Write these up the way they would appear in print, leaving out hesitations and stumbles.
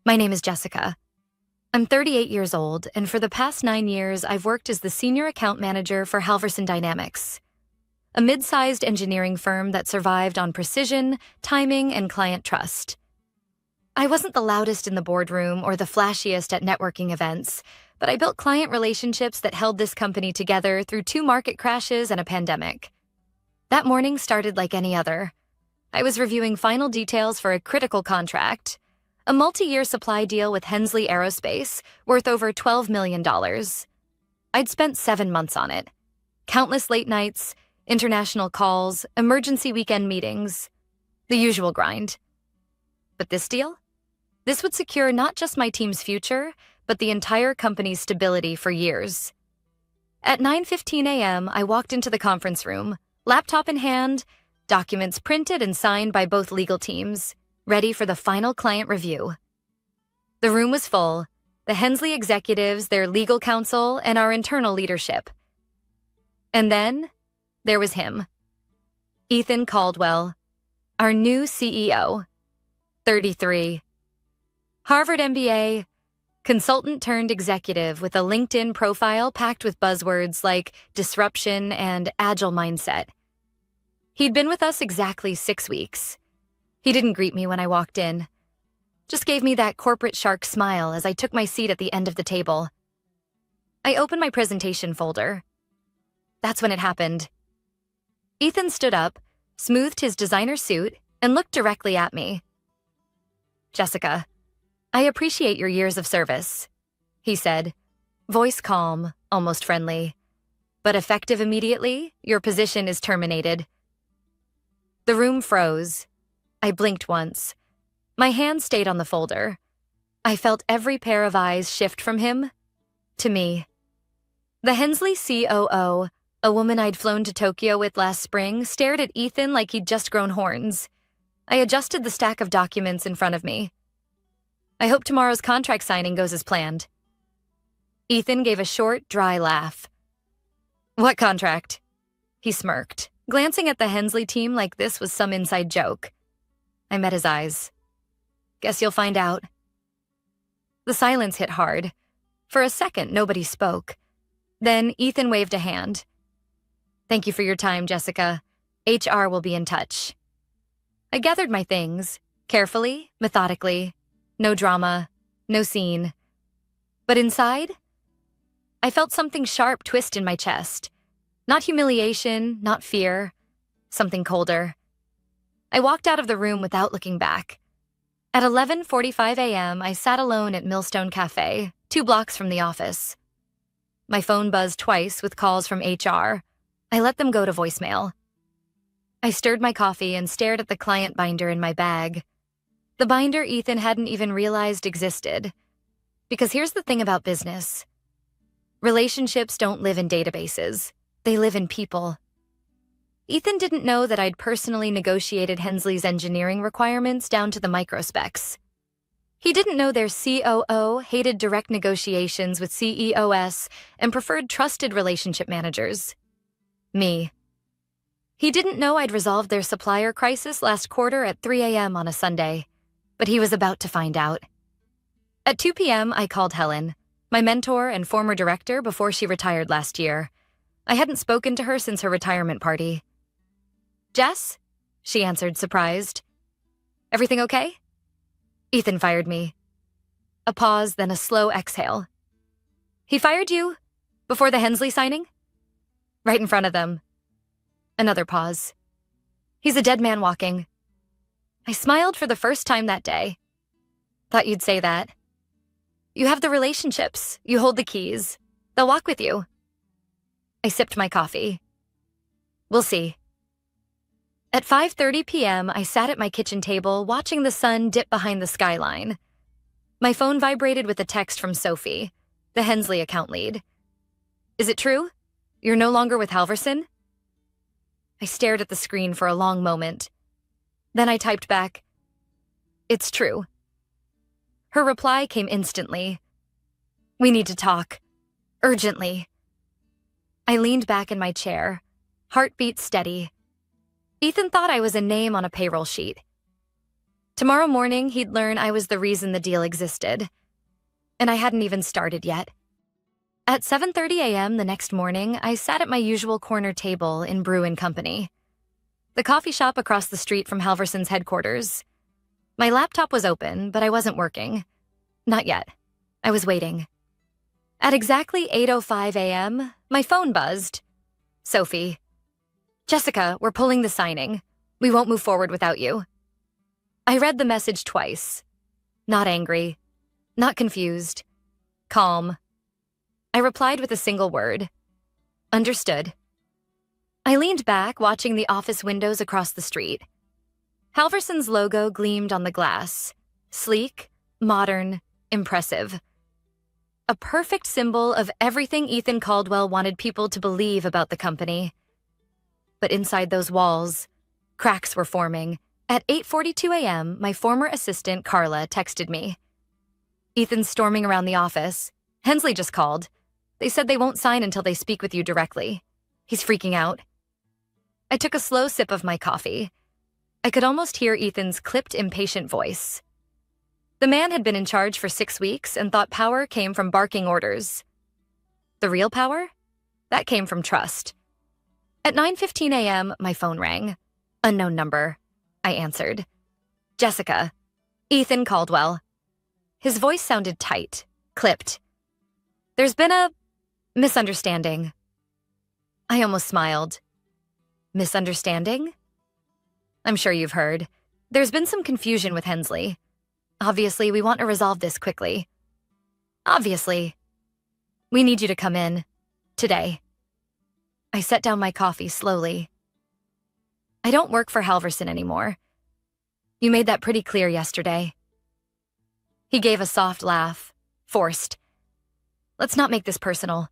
My name is Jessica. I'm 38 years old, and for the past 9 years, I've worked as the senior account manager for Halverson Dynamics, a mid-sized engineering firm that survived on precision, timing, and client trust. I wasn't the loudest in the boardroom or the flashiest at networking events, but I built client relationships that held this company together through 2 market crashes and a pandemic. That morning started like any other. I was reviewing final details for a critical contract, a multi-year supply deal with Hensley Aerospace worth over $12 million. I'd spent 7 months on it. Countless late nights, international calls, emergency weekend meetings, the usual grind. But this deal? This would secure not just my team's future, but the entire company's stability for years. At 9:15 a.m., I walked into the conference room, laptop in hand, documents printed and signed by both legal teams, ready for the final client review. The room was full, the Hensley executives, their legal counsel, and our internal leadership. And then, there was him. Ethan Caldwell, our new CEO, 33. Harvard MBA, consultant turned executive with a LinkedIn profile packed with buzzwords like disruption and agile mindset. He'd been with us exactly 6 weeks. He didn't greet me when I walked in, just gave me that corporate shark smile as I took my seat at the end of the table. I opened my presentation folder. That's when it happened. Ethan stood up, smoothed his designer suit, and looked directly at me. "Jessica, I appreciate your years of service," he said, voice calm, almost friendly. "But effective immediately, your position is terminated." The room froze. I blinked once. My hand stayed on the folder. I felt every pair of eyes shift from him to me. The Hensley COO, a woman I'd flown to Tokyo with last spring, stared at Ethan like he'd just grown horns. I adjusted the stack of documents in front of me. "I hope tomorrow's contract signing goes as planned." Ethan gave a short, dry laugh. "What contract?" He smirked, glancing at the Hensley team like this was some inside joke. I met his eyes. "Guess you'll find out." The silence hit hard. For a second, nobody spoke. Then Ethan waved a hand. "Thank you for your time, Jessica. HR will be in touch." I gathered my things, carefully, methodically. No drama, no scene. But inside, I felt something sharp twist in my chest. Not humiliation, not fear, something colder. I walked out of the room without looking back. At 11:45 a.m., I sat alone at Millstone Cafe, 2 blocks from the office. My phone buzzed twice with calls from HR. I let them go to voicemail. I stirred my coffee and stared at the client binder in my bag. The binder Ethan hadn't even realized existed. Because here's the thing about business. Relationships don't live in databases. They live in people. Ethan didn't know that I'd personally negotiated Hensley's engineering requirements down to the microspecs. He didn't know their COO hated direct negotiations with CEOs and preferred trusted relationship managers. Me. He didn't know I'd resolved their supplier crisis last quarter at 3 a.m. on a Sunday, but he was about to find out. At 2 p.m., I called Helen, my mentor and former director before she retired last year. I hadn't spoken to her since her retirement party. "Jess?" she answered, surprised. "Everything okay?" Ethan fired me. A pause, then a slow exhale. "He fired you? Before the Hensley signing?" "Right in front of them." Another pause. "He's a dead man walking." I smiled for the first time that day. "Thought you'd say that." "You have the relationships. You hold the keys. They'll walk with you." I sipped my coffee. "We'll see." At 5:30 p.m., I sat at my kitchen table watching the sun dip behind the skyline. My phone vibrated with a text from Sophie, the Hensley account lead. "Is it true? You're no longer with Halverson?" I stared at the screen for a long moment. Then I typed back, "It's true." Her reply came instantly. "We need to talk. Urgently." I leaned back in my chair, heartbeat steady. Ethan thought I was a name on a payroll sheet. Tomorrow morning, he'd learn I was the reason the deal existed. And I hadn't even started yet. At 7:30 a.m. the next morning, I sat at my usual corner table in Brew & Company, the coffee shop across the street from Halverson's headquarters. My laptop was open, but I wasn't working. Not yet. I was waiting. At exactly 8:05 a.m., my phone buzzed. Sophie. Jessica, we're pulling the signing. We won't move forward without you. I read the message twice. Not angry. Not confused. Calm. I replied with a single word. Understood. I leaned back, watching the office windows across the street. Halverson's logo gleamed on the glass. Sleek, modern, impressive. A perfect symbol of everything Ethan Caldwell wanted people to believe about the company. But inside those walls, cracks were forming. At 8:42 a.m., my former assistant, Carla, texted me. Ethan's storming around the office. Hensley just called. They said they won't sign until they speak with you directly. He's freaking out. I took a slow sip of my coffee. I could almost hear Ethan's clipped, impatient voice. The man had been in charge for 6 weeks and thought power came from barking orders. The real power? That came from trust. At 9:15 a.m., my phone rang. Unknown number. I answered. Jessica. Ethan Caldwell. His voice sounded tight, clipped. There's been a misunderstanding. I almost smiled. Misunderstanding? I'm sure you've heard. There's been some confusion with Hensley. Obviously, we want to resolve this quickly. Obviously. We need you to come in. Today. I set down my coffee slowly. I don't work for Halverson anymore. You made that pretty clear yesterday. He gave a soft laugh, forced. Let's not make this personal.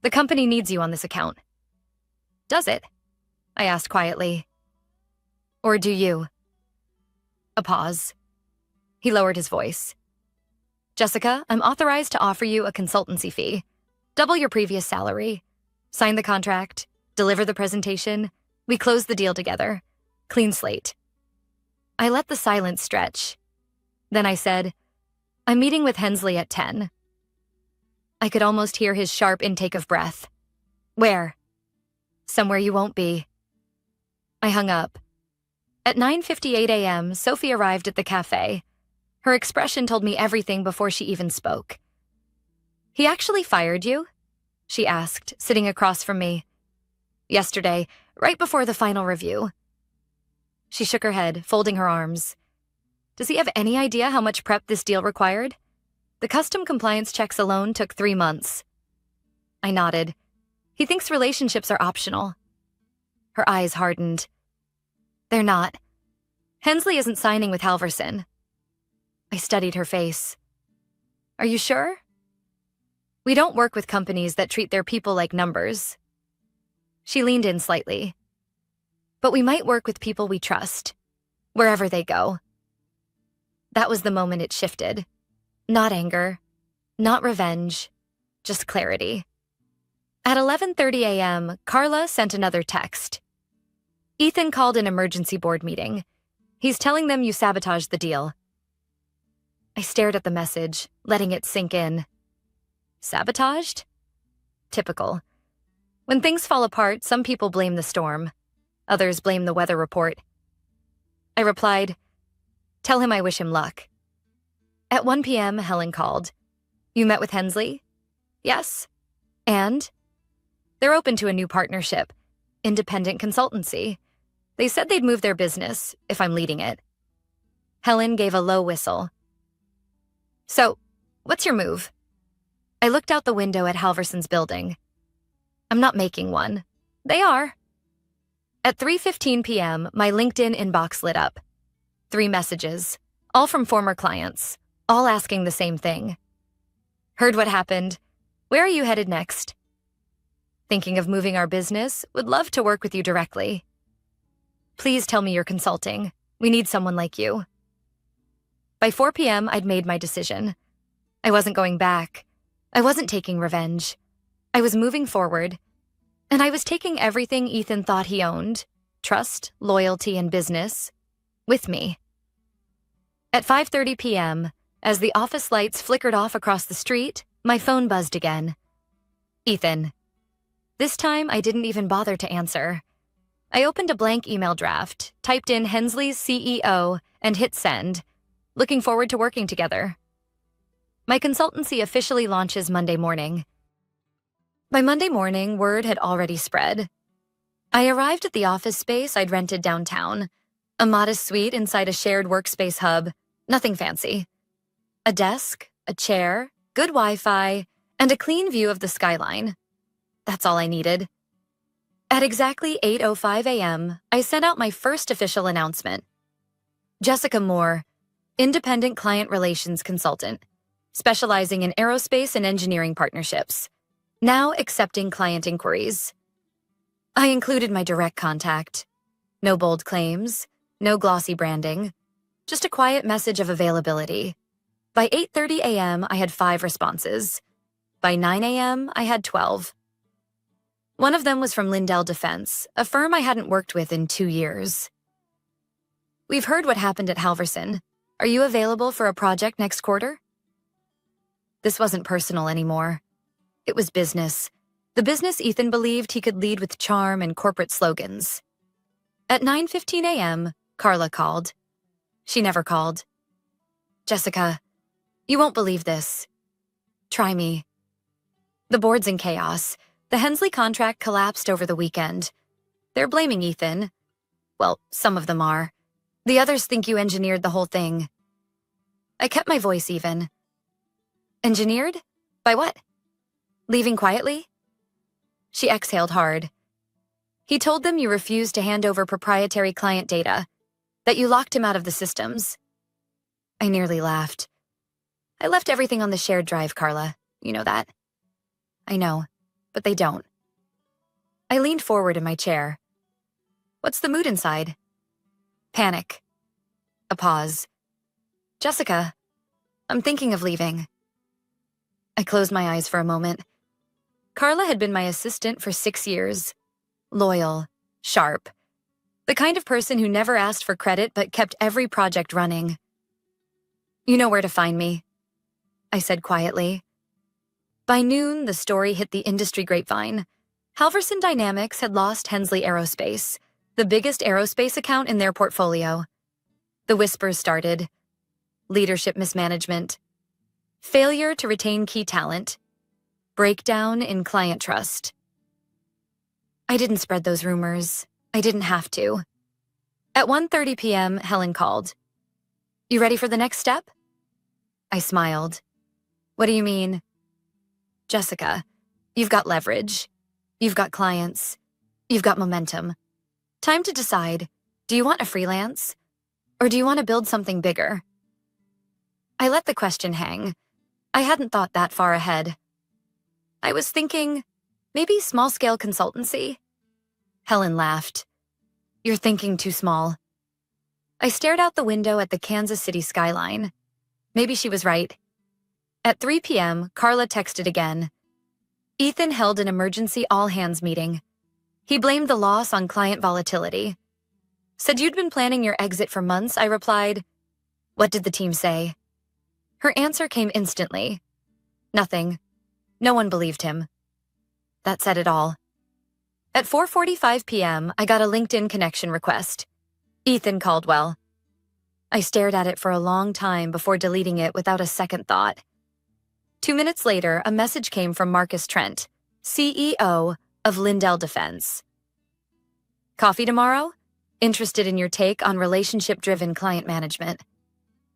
The company needs you on this account. Does it? I asked quietly. Or do you? A pause. He lowered his voice. Jessica, I'm authorized to offer you a consultancy fee. Double your previous salary. Sign the contract. Deliver the presentation. We close the deal together. Clean slate. I let the silence stretch. Then I said, I'm meeting with Hensley at 10. I could almost hear his sharp intake of breath. Where? Somewhere you won't be. I hung up. At 9:58 a.m., Sophie arrived at the cafe. Her expression told me everything before she even spoke. He actually fired you? She asked, sitting across from me. Yesterday, right before the final review. She shook her head, folding her arms. Does he have any idea how much prep this deal required? The custom compliance checks alone took 3 months. I nodded. He thinks relationships are optional. Her eyes hardened. They're not. Hensley isn't signing with Halverson. I studied her face. Are you sure? We don't work with companies that treat their people like numbers. She leaned in slightly. But we might work with people we trust, wherever they go. That was the moment it shifted. Not anger, not revenge, just clarity. At 11:30 a.m., Carla sent another text. Ethan called an emergency board meeting. He's telling them you sabotaged the deal. I stared at the message, letting it sink in. Sabotaged? Typical. When things fall apart, some people blame the storm. Others blame the weather report. I replied, tell him I wish him luck. At 1 p.m., Helen called. You met with Hensley? Yes. And? They're open to a new partnership. Independent consultancy. They said they'd move their business, if I'm leading it. Helen gave a low whistle. So, what's your move? I looked out the window at Halverson's building. I'm not making one. They are. At 3:15 p.m., my LinkedIn inbox lit up. 3 messages, all from former clients, all asking the same thing. Heard what happened. Where are you headed next? Thinking of moving our business, would love to work with you directly. Please tell me you're consulting. We need someone like you. By 4 p.m., I'd made my decision. I wasn't going back. I wasn't taking revenge. I was moving forward. And I was taking everything Ethan thought he owned, trust, loyalty, and business, with me. At 5:30 p.m., as the office lights flickered off across the street, my phone buzzed again. Ethan. This time, I didn't even bother to answer. I opened a blank email draft, typed in Hensley's CEO, and hit send. Looking forward to working together. My consultancy officially launches Monday morning. By Monday morning, word had already spread. I arrived at the office space I'd rented downtown, a modest suite inside a shared workspace hub, nothing fancy. A desk, a chair, good Wi-Fi, and a clean view of the skyline. That's all I needed. At exactly 8:05 a.m., I sent out my first official announcement. Jessica Moore, independent client relations consultant, specializing in aerospace and engineering partnerships, now accepting client inquiries. I included my direct contact. No bold claims, no glossy branding, just a quiet message of availability. By 8:30 a.m., I had 5 responses. By 9 a.m., I had 12. One of them was from Lindell Defense, a firm I hadn't worked with in 2 years. We've heard what happened at Halverson. Are you available for a project next quarter? This wasn't personal anymore. It was business. The business Ethan believed he could lead with charm and corporate slogans. At 9:15 a.m., Carla called. She never called. Jessica, you won't believe this. Try me. The board's in chaos. The Hensley contract collapsed over the weekend. They're blaming Ethan. Well, some of them are. The others think you engineered the whole thing. I kept my voice even. Engineered? By what? Leaving quietly? She exhaled hard. He told them you refused to hand over proprietary client data, that you locked him out of the systems. I nearly laughed. I left everything on the shared drive, Carla. You know that. I know, but they don't. I leaned forward in my chair. What's the mood inside? Panic. A pause. Jessica, I'm thinking of leaving. I closed my eyes for a moment. Carla had been my assistant for 6 years. Loyal, sharp. The kind of person who never asked for credit but kept every project running. You know where to find me, I said quietly. By noon, the story hit the industry grapevine. Halverson Dynamics had lost Hensley Aerospace, the biggest aerospace account in their portfolio. The whispers started. Leadership mismanagement. Failure to retain key talent. Breakdown in client trust. I didn't spread those rumors. I didn't have to. At 1:30 p.m., Helen called. You ready for the next step? I smiled. What do you mean? Jessica, you've got leverage. You've got clients. You've got momentum. Time to decide, do you want a freelance? Or do you want to build something bigger? I let the question hang. I hadn't thought that far ahead. I was thinking, maybe small-scale consultancy? Helen laughed. You're thinking too small. I stared out the window at the Kansas City skyline. Maybe she was right. At 3 p.m., Carla texted again. Ethan held an emergency all-hands meeting. He blamed the loss on client volatility. Said you'd been planning your exit for months, I replied. What did the team say? Her answer came instantly. Nothing. No one believed him. That said it all. At 4:45 p.m., I got a LinkedIn connection request. Ethan Caldwell. I stared at it for a long time before deleting it without a second thought. 2 minutes later, a message came from Marcus Trent, CEO of Lindell Defense. Coffee tomorrow? Interested in your take on relationship-driven client management.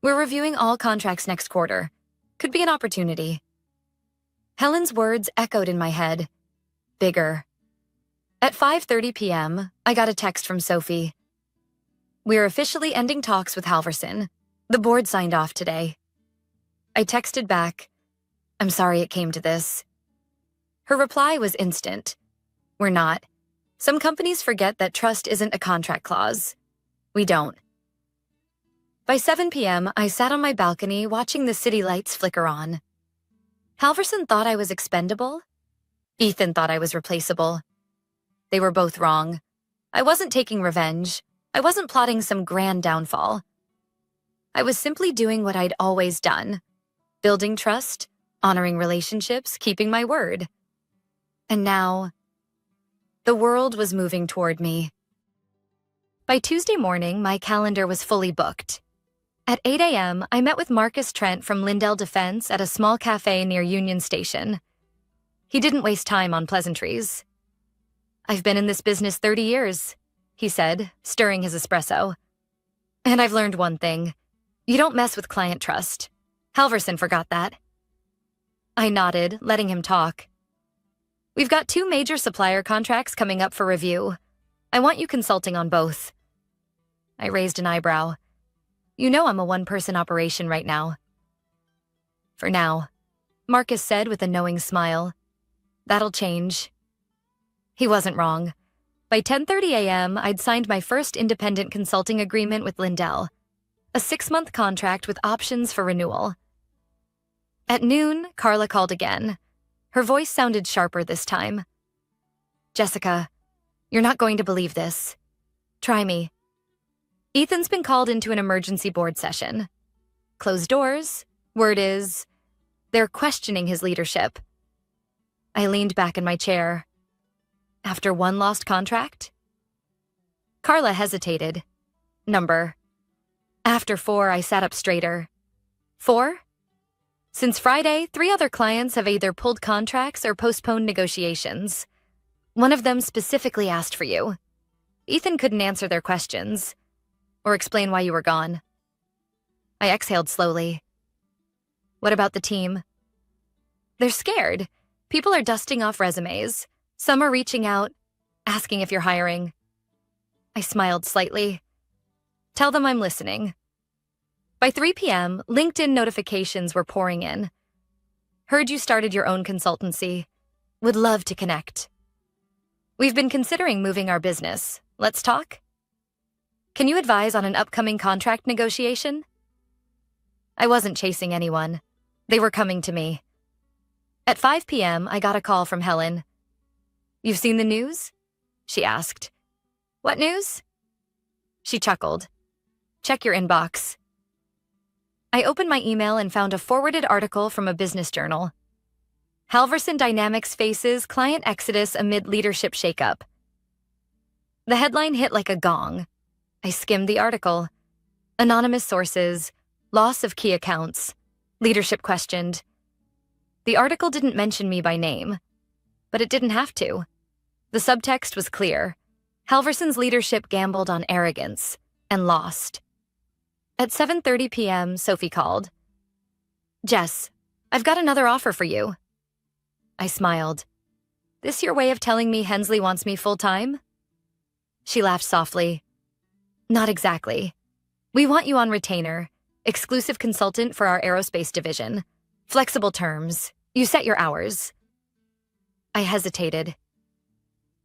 We're reviewing all contracts next quarter. Could be an opportunity. Helen's words echoed in my head. Bigger. At 5:30 p.m., I got a text from Sophie. We're officially ending talks with Halverson. The board signed off today. I texted back, I'm sorry it came to this. Her reply was instant. We're not. Some companies forget that trust isn't a contract clause. We don't. By 7 p.m., I sat on my balcony watching the city lights flicker on. Halverson thought I was expendable. Ethan thought I was replaceable. They were both wrong. I wasn't taking revenge. I wasn't plotting some grand downfall. I was simply doing what I'd always done, building trust, honoring relationships, keeping my word. And now, the world was moving toward me. By Tuesday morning, my calendar was fully booked. At 8 a.m., I met with Marcus Trent from Lindell Defense at a small cafe near Union Station. He didn't waste time on pleasantries. "I've been in this business 30 years, he said, stirring his espresso. "And I've learned one thing. You don't mess with client trust. Halverson forgot that." I nodded, letting him talk. "We've got 2 major supplier contracts coming up for review. I want you consulting on both." I raised an eyebrow. "You know I'm a one-person operation right now." "For now," Marcus said with a knowing smile. "That'll change." He wasn't wrong. By 10:30 a.m., I'd signed my first independent consulting agreement with Lindell, a 6-month contract with options for renewal. At noon, Carla called again. Her voice sounded sharper this time. "Jessica, you're not going to believe this. Try me. Ethan's been called into an emergency board session. Closed doors. Word is, they're questioning his leadership." I leaned back in my chair. "After one lost contract?" Carla hesitated. "Number." After 4, I sat up straighter. "4? Since Friday, 3 other clients have either pulled contracts or postponed negotiations. One of them specifically asked for you. Ethan couldn't answer their questions or explain why you were gone." I exhaled slowly. "What about the team?" "They're scared. People are dusting off resumes. Some are reaching out, asking if you're hiring." I smiled slightly. "Tell them I'm listening." By 3 p.m., LinkedIn notifications were pouring in. "Heard you started your own consultancy. Would love to connect. We've been considering moving our business. Let's talk? Can you advise on an upcoming contract negotiation?" I wasn't chasing anyone. They were coming to me. At 5 p.m., I got a call from Helen. "You've seen the news?" she asked. "What news?" She chuckled. "Check your inbox." I opened my email and found a forwarded article from a business journal. Halverson Dynamics faces client exodus amid leadership shakeup. The headline hit like a gong. I skimmed the article. Anonymous sources, loss of key accounts, leadership questioned. The article didn't mention me by name, but it didn't have to. The subtext was clear. Halverson's leadership gambled on arrogance and lost. At 7:30 p.m., Sophie called. "Jess, I've got another offer for you." I smiled. "This your way of telling me Hensley wants me full-time?" She laughed softly. "Not exactly. We want you on retainer, exclusive consultant for our aerospace division. Flexible terms. You set your hours." I hesitated.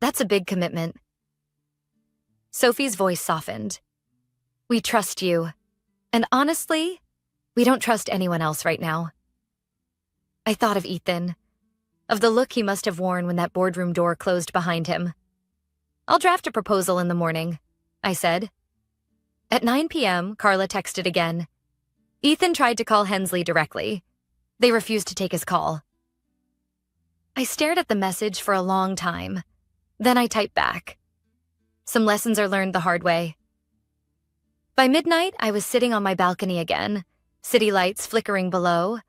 "That's a big commitment." Sophie's voice softened. "We trust you. And honestly, we don't trust anyone else right now." I thought of Ethan, of the look he must have worn when that boardroom door closed behind him. "I'll draft a proposal in the morning," I said. At 9 p.m., Carla texted again. Ethan tried to call Hensley directly. They refused to take his call. I stared at the message for a long time. Then I typed back. "Some lessons are learned the hard way." By midnight, I was sitting on my balcony again, city lights flickering below,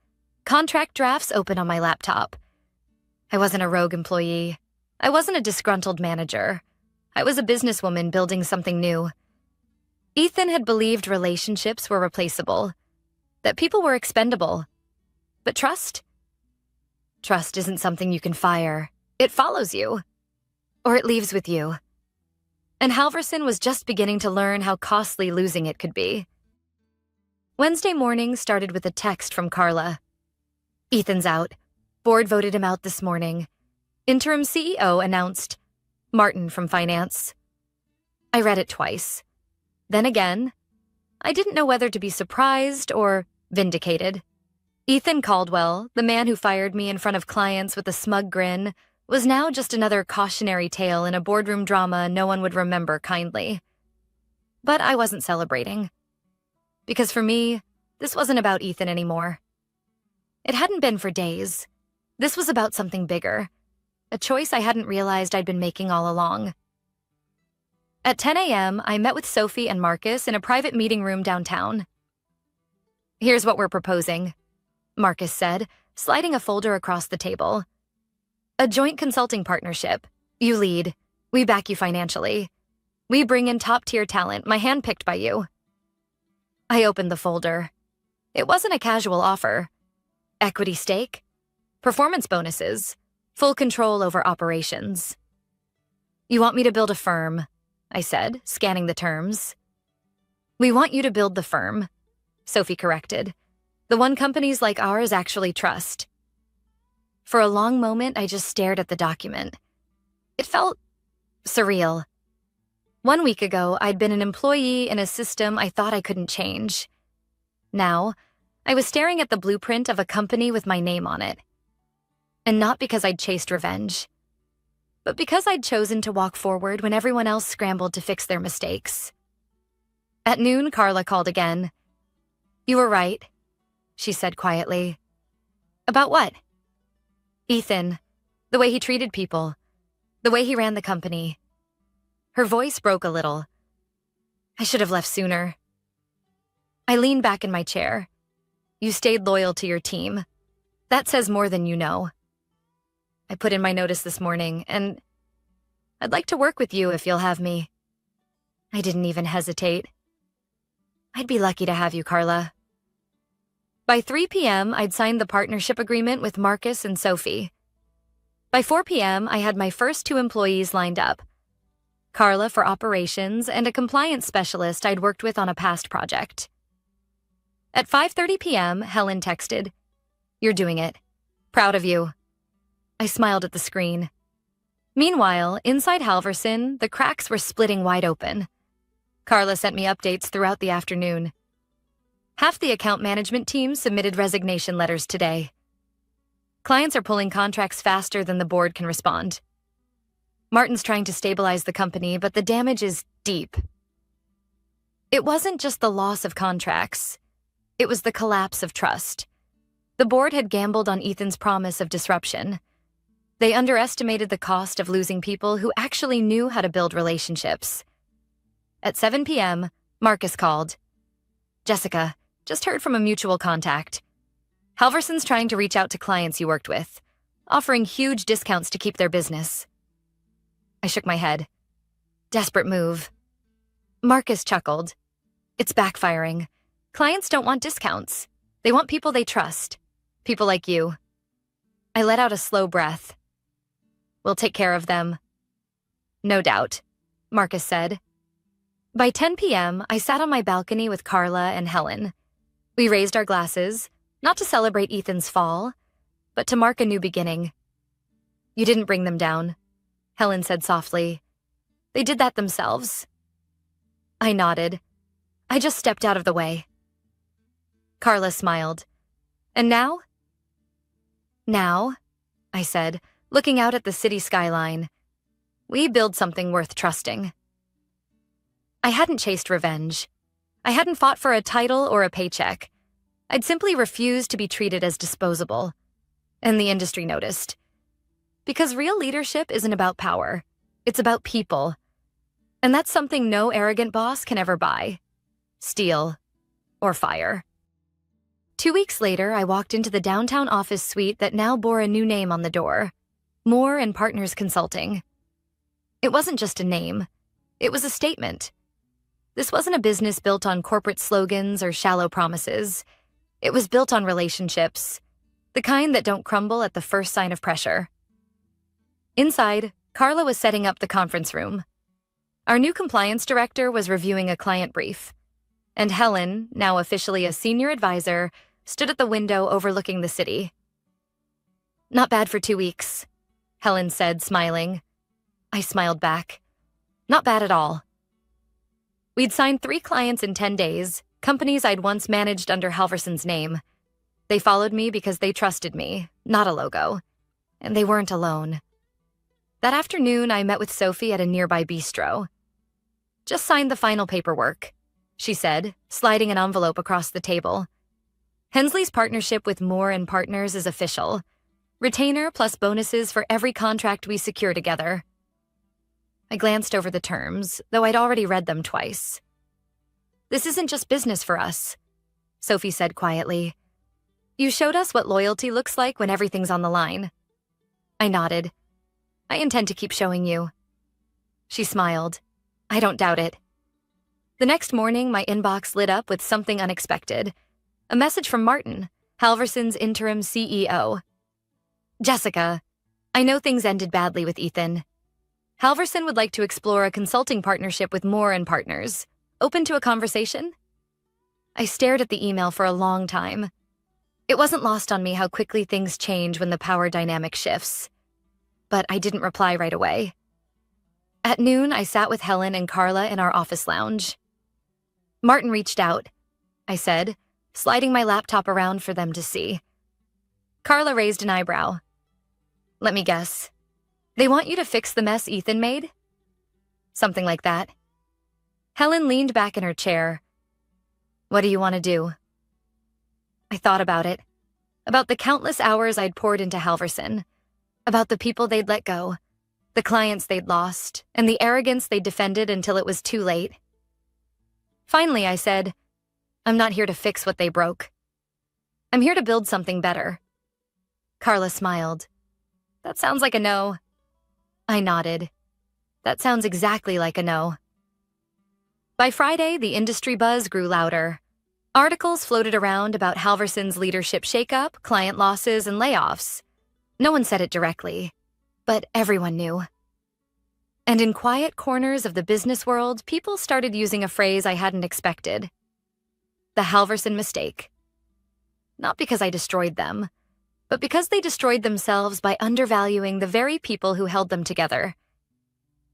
contract drafts open on my laptop. I wasn't a rogue employee. I wasn't a disgruntled manager. I was a businesswoman building something new. Ethan had believed relationships were replaceable, that people were expendable. But trust? Trust isn't something you can fire. It follows you. Or it leaves with you. And Halverson was just beginning to learn how costly losing it could be. Wednesday morning started with a text from Carla. "Ethan's out. Board voted him out this morning. Interim CEO announced Martin from finance." I read it twice. Then again. I didn't know whether to be surprised or vindicated. Ethan Caldwell, the man who fired me in front of clients with a smug grin, was now just another cautionary tale in a boardroom drama no one would remember kindly. But I wasn't celebrating. Because for me, this wasn't about Ethan anymore. It hadn't been for days. This was about something bigger, a choice I hadn't realized I'd been making all along. At 10 a.m., I met with Sophie and Marcus in a private meeting room downtown. "Here's what we're proposing," Marcus said, sliding a folder across the table. "A joint consulting partnership. You lead. We back you financially. We bring in top-tier talent, my handpicked by you." I opened the folder. It wasn't a casual offer. Equity stake, performance bonuses, full control over operations. "You want me to build a firm," I said, scanning the terms. "We want you to build the firm," Sophie corrected. "The one companies like ours actually trust." For a long moment, I just stared at the document. It felt surreal. 1 week ago, I'd been an employee in a system I thought I couldn't change. Now, I was staring at the blueprint of a company with my name on it. And not because I'd chased revenge, but because I'd chosen to walk forward when everyone else scrambled to fix their mistakes. At noon, Carla called again. "You were right," she said quietly. "About what?" "Ethan. The way he treated people. The way he ran the company." Her voice broke a little. "I should have left sooner." I leaned back in my chair. "You stayed loyal to your team. That says more than you know. I put in my notice this morning, and I'd like to work with you if you'll have me." I didn't even hesitate. "I'd be lucky to have you, Carla." By 3 p.m., I'd signed the partnership agreement with Marcus and Sophie. By 4 p.m., I had my first 2 employees lined up. Carla for operations and a compliance specialist I'd worked with on a past project. At 5:30 p.m., Helen texted, "You're doing it. Proud of you." I smiled at the screen. Meanwhile, inside Halverson, the cracks were splitting wide open. Carla sent me updates throughout the afternoon. Half the account management team submitted resignation letters today. Clients are pulling contracts faster than the board can respond. Martin's trying to stabilize the company, but the damage is deep. It wasn't just the loss of contracts. It was the collapse of trust. The board had gambled on Ethan's promise of disruption. They underestimated the cost of losing people who actually knew how to build relationships. At 7 p.m., Marcus called. "Jessica, just heard from a mutual contact. Halverson's trying to reach out to clients you worked with, offering huge discounts to keep their business." I shook my head. Desperate move. Marcus chuckled. "It's backfiring. Clients don't want discounts. They want people they trust. People like you." I let out a slow breath. "We'll take care of them." "No doubt," Marcus said. By 10 p.m., I sat on my balcony with Carla and Helen. We raised our glasses, not to celebrate Ethan's fall, but to mark a new beginning. "You didn't bring them down," Helen said softly. "They did that themselves." I nodded. "I just stepped out of the way." Carla smiled. "And now?" "Now," I said, looking out at the city skyline, "we build something worth trusting." I hadn't chased revenge. I hadn't fought for a title or a paycheck. I'd simply refused to be treated as disposable. And the industry noticed. Because real leadership isn't about power. It's about people. And that's something no arrogant boss can ever buy, steal, or fire. 2 weeks later, I walked into the downtown office suite that now bore a new name on the door, Moore and Partners Consulting. It wasn't just a name. It was a statement. This wasn't a business built on corporate slogans or shallow promises. It was built on relationships, the kind that don't crumble at the first sign of pressure. Inside, Carla was setting up the conference room. Our new compliance director was reviewing a client brief, and Helen, now officially a senior advisor, stood at the window overlooking the city. "Not bad for 2 weeks," Helen said, smiling. I smiled back. "Not bad at all." We'd signed 3 clients in 10 days, companies I'd once managed under Halverson's name. They followed me because they trusted me, not a logo. And they weren't alone. That afternoon, I met with Sophie at a nearby bistro. "Just signed the final paperwork," she said, sliding an envelope across the table. Hensley's partnership with Moore and Partners is official. Retainer plus bonuses for every contract we secure together. I glanced over the terms, though I'd already read them twice. This isn't just business for us, Sophie said quietly. You showed us what loyalty looks like when everything's on the line. I nodded. I intend to keep showing you. She smiled. I don't doubt it. The next morning, my inbox lit up with something unexpected. A message from Martin, Halverson's interim CEO. Jessica, I know things ended badly with Ethan. Halverson would like to explore a consulting partnership with Moore and Partners. Open to a conversation? I stared at the email for a long time. It wasn't lost on me how quickly things change when the power dynamic shifts. But I didn't reply right away. At noon, I sat with Helen and Carla in our office lounge. Martin reached out, I said, sliding my laptop around for them to see. Carla raised an eyebrow. Let me guess. They want you to fix the mess Ethan made? Something like that. Helen leaned back in her chair. What do you want to do? I thought about it. About the countless hours I'd poured into Halverson. About the people they'd let go. The clients they'd lost, and the arrogance they'd defended until it was too late. Finally, I said, I'm not here to fix what they broke. I'm here to build something better. Carla smiled. That sounds like a no. I nodded. That sounds exactly like a no. By Friday, the industry buzz grew louder. Articles floated around about Halverson's leadership shakeup, client losses, and layoffs. No one said it directly, but everyone knew. And in quiet corners of the business world, people started using a phrase I hadn't expected. The Halverson mistake. Not because I destroyed them, but because they destroyed themselves by undervaluing the very people who held them together.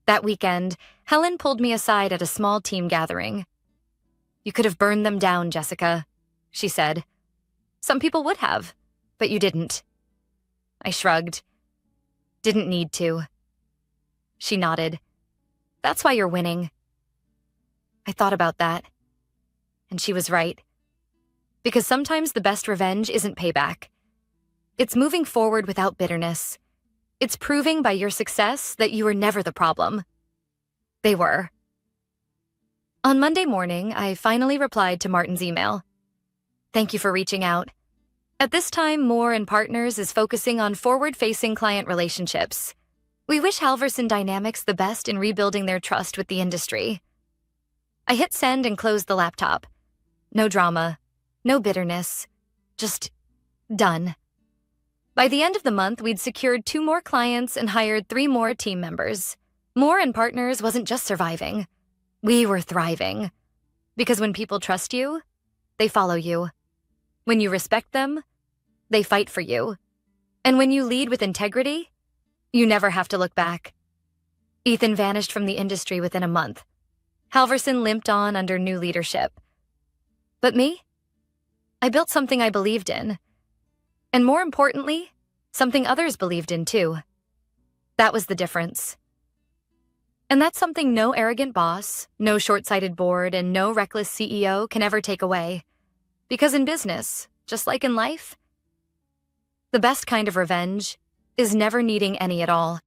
That weekend, Helen pulled me aside at a small team gathering. You could have burned them down, Jessica, she said. Some people would have, but you didn't. I shrugged. Didn't need to. She nodded. That's why you're winning. I thought about that. And she was right. Because sometimes the best revenge isn't payback. It's moving forward without bitterness. It's proving by your success that you were never the problem. They were. On Monday morning, I finally replied to Martin's email. Thank you for reaching out. At this time, Moore and Partners is focusing on forward-facing client relationships. We wish Halverson Dynamics the best in rebuilding their trust with the industry. I hit send and closed the laptop. No drama, no bitterness, just done. By the end of the month, we'd secured 2 more clients and hired 3 more team members. Moore and Partners wasn't just surviving. We were thriving. Because when people trust you, they follow you. When you respect them, they fight for you. And when you lead with integrity, you never have to look back. Ethan vanished from the industry within a month. Halverson limped on under new leadership. But me? I built something I believed in. And more importantly, something others believed in too. That was the difference. And that's something no arrogant boss, no short-sighted board, and no reckless CEO can ever take away. Because in business, just like in life, the best kind of revenge is never needing any at all.